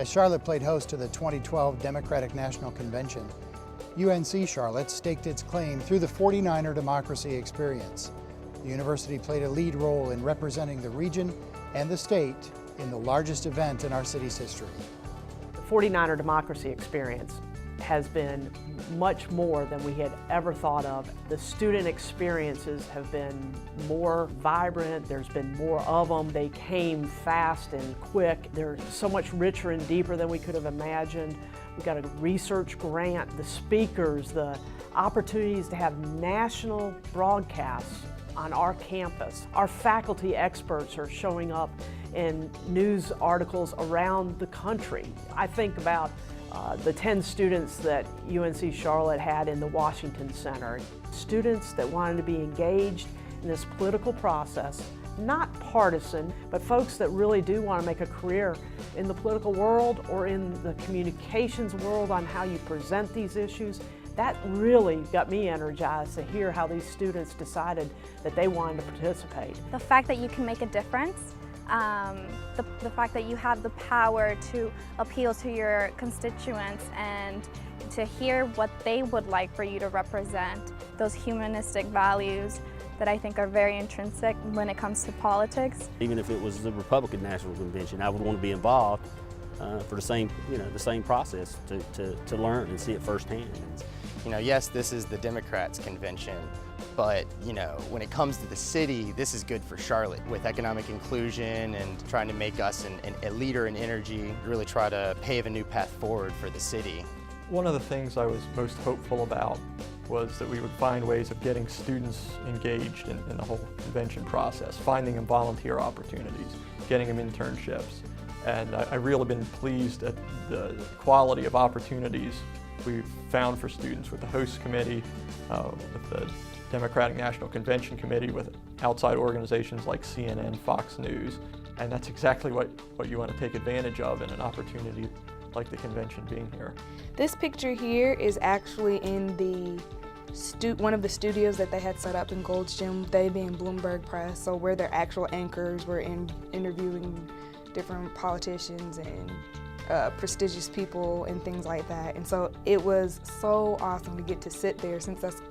As Charlotte played host to the 2012 Democratic National Convention, UNC Charlotte staked its claim through the 49er democracy experience. The university played a lead role in representing the region and the state in the largest event in our city's history. The 49er democracy experience has been much more than we had ever thought of. The student experiences have been more vibrant, there's been more of them, they came fast and quick, they're so much richer and deeper than we could have imagined. We got a research grant, the speakers, the opportunities to have national broadcasts on our campus. Our faculty experts are showing up in news articles around the country. I think about the 10 students that UNC Charlotte had in the Washington Center. Students that wanted to be engaged in this political process, not partisan, but folks that really do want to make a career in the political world or in the communications world on how you present these issues. That really got me energized to hear how these students decided that they wanted to participate. The fact that you can make a difference, the fact that you have the power to appeal to your constituents and to hear what they would like for you to represent, those humanistic values that I think are very intrinsic when it comes to politics. Even if it was the Republican National Convention, I would want to be involved for the same, the same process to learn and see it firsthand. Yes, this is the Democrats' convention, but when it comes to the city, this is good for Charlotte with economic inclusion and trying to make us a leader in energy, really try to pave a new path forward for the city. One of the things I was most hopeful about was that we would find ways of getting students engaged in the whole convention process, finding them volunteer opportunities, getting them internships. And I've really been pleased at the quality of opportunities we've found for students with the host committee, with the Democratic National Convention Committee, with outside organizations like CNN, Fox News, and that's exactly what you want to take advantage of in an opportunity like the convention being here. This picture here is actually in one of the studios that they had set up in Gold's Gym, they being Bloomberg Press, so where their actual anchors were interviewing different politicians and prestigious people and things like that. And so it was so awesome to get to sit there, since that's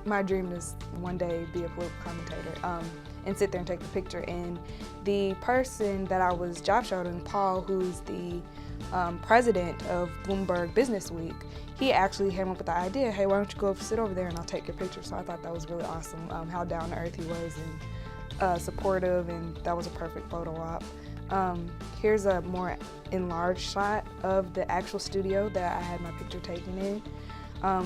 my dream, is one day be a political commentator and sit there and take the picture. And the person that I was job shadowing, Paul, who's the president of Bloomberg Business Week, he actually came up with the idea, hey, why don't you go sit over there and I'll take your picture. So I thought that was really awesome, how down to earth he was and supportive, and that was a perfect photo op. Here's a more enlarged shot of the actual studio that I had my picture taken in.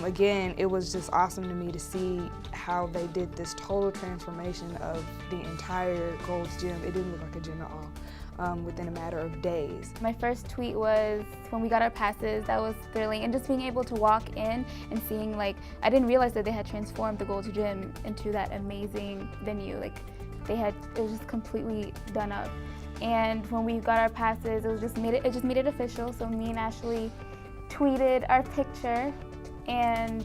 Again, it was just awesome to me to see how they did this total transformation of the entire Gold's Gym. It didn't look like a gym at all within a matter of days. My first tweet was when we got our passes. That was thrilling, and just being able to walk in and seeing, I didn't realize that they had transformed the Gold's Gym into that amazing venue. It was just completely done up. And when we got our passes, it just made it official. So me and Ashley tweeted our picture, and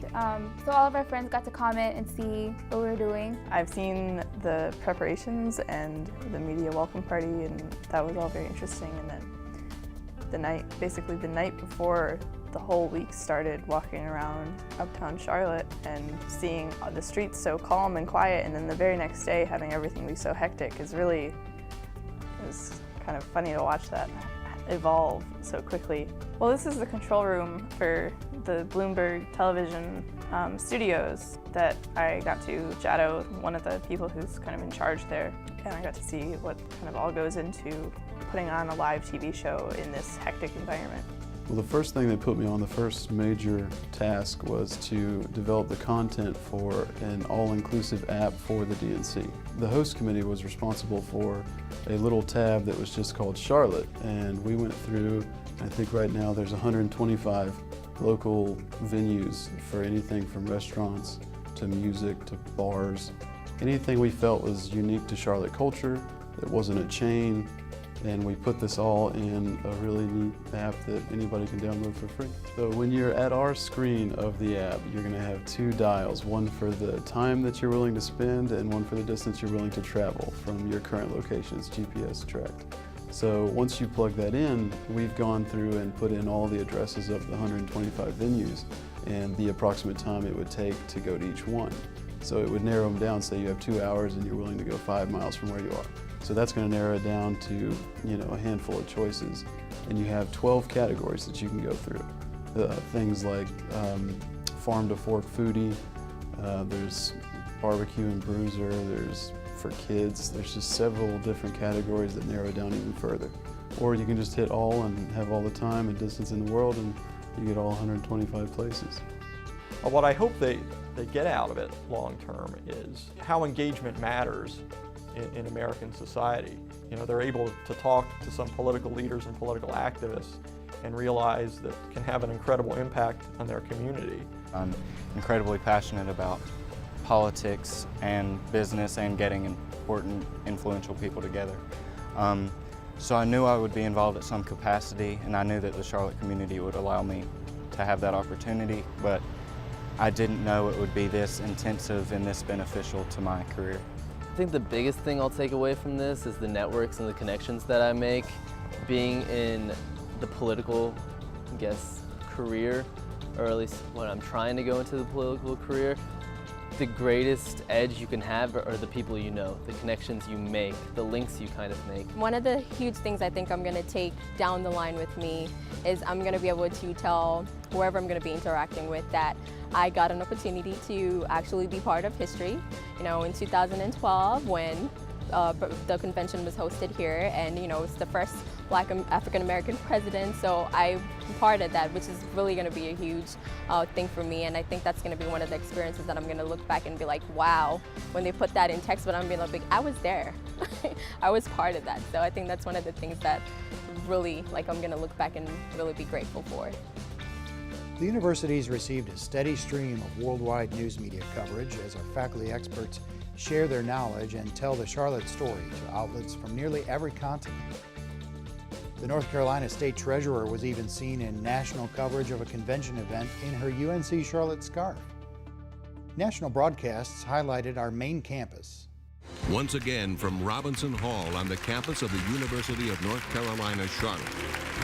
so all of our friends got to comment and see what we were doing. I've seen the preparations and the media welcome party, and that was all very interesting. And then basically the night before the whole week started, walking around uptown Charlotte and seeing the streets so calm and quiet, and then the very next day having everything be so hectic it was kind of funny to watch that evolve so quickly. Well, this is the control room for the Bloomberg television studios that I got to shadow one of the people who's kind of in charge there, and I got to see what kind of all goes into putting on a live TV show in this hectic environment. Well, the first thing that put me on the first major task was to develop the content for an all-inclusive app for the DNC. The host committee was responsible for a little tab that was just called Charlotte, and we went through, I think right now there's 125 local venues for anything from restaurants to music to bars. Anything we felt was unique to Charlotte culture, that wasn't a chain, and we put this all in a really neat app that anybody can download for free. So when you're at our screen of the app, you're going to have two dials, one for the time that you're willing to spend and one for the distance you're willing to travel from your current location. It's GPS tracked. So once you plug that in, we've gone through and put in all the addresses of the 125 venues and the approximate time it would take to go to each one. So it would narrow them down, say you have 2 hours and you're willing to go 5 miles from where you are. So that's going to narrow it down to, a handful of choices. And you have 12 categories that you can go through. Things like farm to fork foodie, there's barbecue and bruiser, there's for kids, there's just several different categories that narrow it down even further. Or you can just hit all and have all the time and distance in the world and you get all 125 places. What I hope they get out of it long term is how engagement matters in American society. They're able to talk to some political leaders and political activists and realize that it can have an incredible impact on their community. I'm incredibly passionate about politics and business and getting important, influential people together. So I knew I would be involved at some capacity, and I knew that the Charlotte community would allow me to have that opportunity, but I didn't know it would be this intensive and this beneficial to my career. I think the biggest thing I'll take away from this is the networks and the connections that I make. Being in the political, career, or at least when I'm trying to go into the political career, the greatest edge you can have are the people you know, the connections you make, the links you kind of make. One of the huge things I think I'm going to take down the line with me is I'm going to be able to tell whoever I'm going to be interacting with that I got an opportunity to actually be part of history. In 2012 when the convention was hosted here, and it's the first Black African-American president, so I'm part of that, which is really going to be a huge thing for me, and I think that's going to be one of the experiences that I'm going to look back and be like, wow, when they put that in text, but I'm going to be like, I was there. I was part of that, so I think that's one of the things that really, I'm going to look back and really be grateful for. The university's received a steady stream of worldwide news media coverage as our faculty experts share their knowledge and tell the Charlotte story to outlets from nearly every continent. The North Carolina State Treasurer was even seen in national coverage of a convention event in her UNC Charlotte scarf. National broadcasts highlighted our main campus. Once again from Robinson Hall on the campus of the University of North Carolina, Charlotte,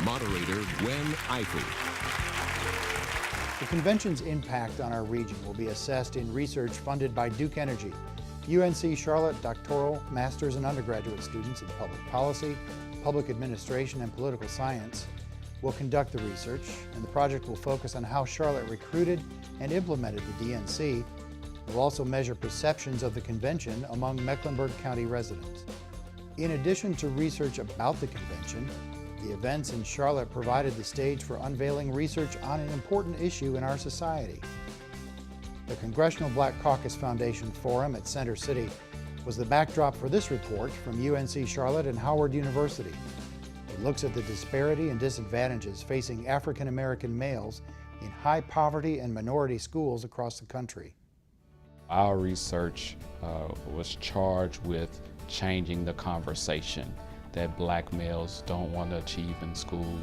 moderator Gwen Eifel. The convention's impact on our region will be assessed in research funded by Duke Energy. UNC Charlotte doctoral, master's, and undergraduate students in public policy, public administration, and political science will conduct the research, and the project will focus on how Charlotte recruited and implemented the DNC. It will also measure perceptions of the convention among Mecklenburg County residents. In addition to research about the convention, the events in Charlotte provided the stage for unveiling research on an important issue in our society. The Congressional Black Caucus Foundation Forum at Center City was the backdrop for this report from UNC Charlotte and Howard University. It looks at the disparity and disadvantages facing African American males in high poverty and minority schools across the country. Our research was charged with changing the conversation that Black males don't want to achieve in school.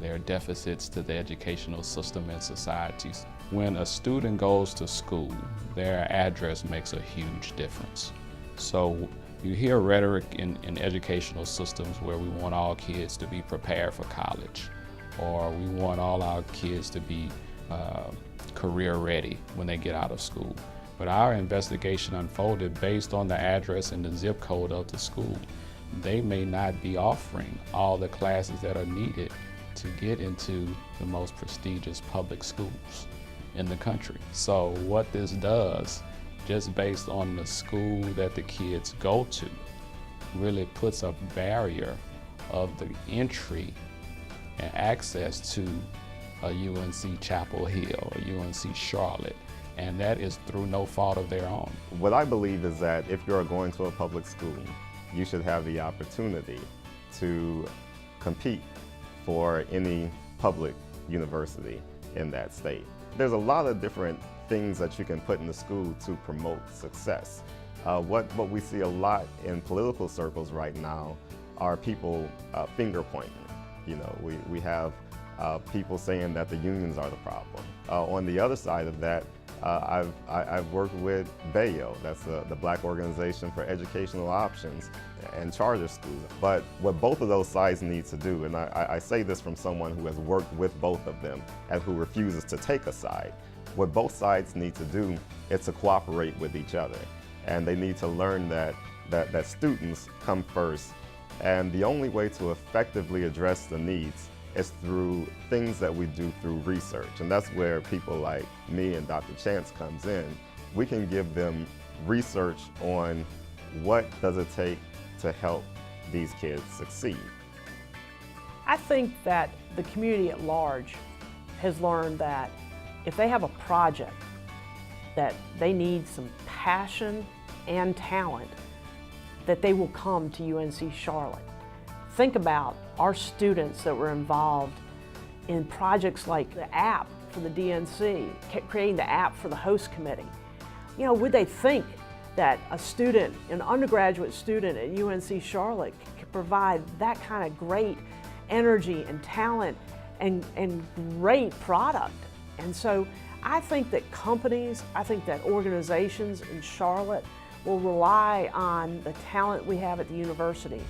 There are deficits to the educational system and societies. When a student goes to school, their address makes a huge difference. So you hear rhetoric in educational systems where we want all kids to be prepared for college, or we want all our kids to be career ready when they get out of school. But our investigation unfolded based on the address and the zip code of the school. They may not be offering all the classes that are needed to get into the most prestigious public schools in the country. So what this does, just based on the school that the kids go to, really puts a barrier of the entry and access to a UNC Chapel Hill, a UNC Charlotte, and that is through no fault of their own. What I believe is that if you're going to a public school, you should have the opportunity to compete for any public university in that state. There's a lot of different things that you can put in the school to promote success. What we see a lot in political circles right now are people finger pointing. We have people saying that the unions are the problem. On the other side of that, I've worked with BAYO, that's the Black Organization for Educational Options, and charter schools. But what both of those sides need to do, and I say this from someone who has worked with both of them and who refuses to take a side, what both sides need to do is to cooperate with each other. And they need to learn that students come first. And the only way to effectively address the needs is through things that we do through research. And that's where people like me and Dr. Chance comes in. We can give them research on what does it take to help these kids succeed. I think that the community at large has learned that if they have a project that they need some passion and talent, that they will come to UNC Charlotte. Think about our students that were involved in projects like the app for the DNC, creating the app for the host committee. You know, would they think that a student, an undergraduate student at UNC Charlotte could provide that kind of great energy and talent and great product? And so I think that companies, I think that organizations in Charlotte will rely on the talent we have at the university.